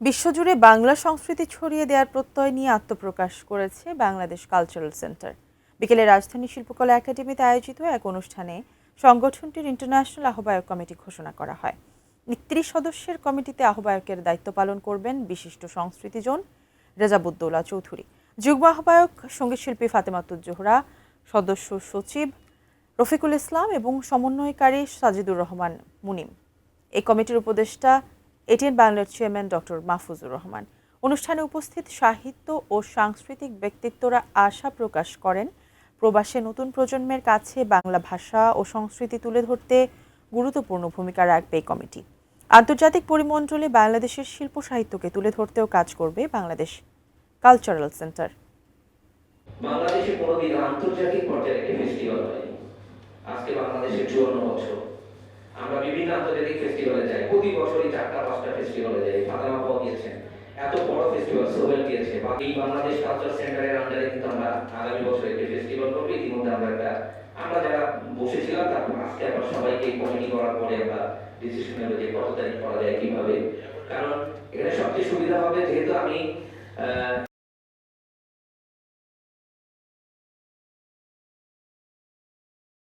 বিশ্বজুড়ে বাংলা সংস্কৃতি ছড়িয়ে দেওয়ার প্রত্যয় নিয়ে আত্মপ্রকাশ করেছে বাংলাদেশ কালচারাল সেন্টার। বিকেলে রাজধানী শিল্পকলা একাডেমিতে আয়োজিত এক অনুষ্ঠানে সংগঠনটির ইন্টারন্যাশনাল আহ্বায়ক কমিটি ঘোষণা করা হয়। ৩১ সদস্যের কমিটিতে আহ্বায়কের দায়িত্ব পালন করবেন বিশিষ্ট সংস্কৃতিজন রেজাবুদ্দৌলা চৌধুরী, যুগ্ম আহ্বায়ক সঙ্গীতশিল্পী ফাতেমাতুজ জোহরা, সদস্য সচিব রফিকুল ইসলাম এবং সমন্বয়কারী সাজিদুর রহমান মুনিম। এই কমিটির উপদেষ্টা এটিএন বাংলার চেয়ারম্যান ডক্টর মাহফুজুর রহমান। অনুষ্ঠানে উপস্থিত সাহিত্য ও সাংস্কৃতিক ব্যক্তিত্বরা আশা প্রকাশ করেন, প্রবাসে নতুন প্রজন্মের কাছে বাংলা ভাষা ও সংস্কৃতি তুলে ধরতে গুরুত্বপূর্ণ ভূমিকা রাখবে এই কমিটি। আন্তর্জাতিক পরিমণ্ডলে বাংলাদেশের শিল্প সাহিত্যকে তুলে ধরতেও কাজ করবে বাংলাদেশ কালচারাল সেন্টার। বাংলাদেশে কোনোদিন আন্তর্জাতিক পর্যায়ে একটি ফেস্টিভ্যাল হয়নি। আজকে বাংলাদেশের 54 বছর। আমরা বিভিন্ন আন্তর্জাতিক ফেস্টিভ্যালে যাই, প্রতি বছরই 4টা-5টা ফেস্টিভ্যালে যাই। ফাতেমা পাও গিয়েছেন, এত বড় ফেস্টিভ্যাল সোহেল গিয়েছে। এই বাংলাদেশ কালচার সেন্টারের আন্ডারে কিন্তু আমরা আগামী বছর একটি ফেস্টিভ্যাল করবো। ইতিমধ্যে আমরা যারা বসেছিলাম তারপর আজকে আবার সবাইকে কমিটি করার পরে আমরা ডিসিশন নেব যে কত তারিখ করা যায় কিভাবে। কারণ এখানে সবচেয়ে সুবিধা হবে, যেহেতু আমি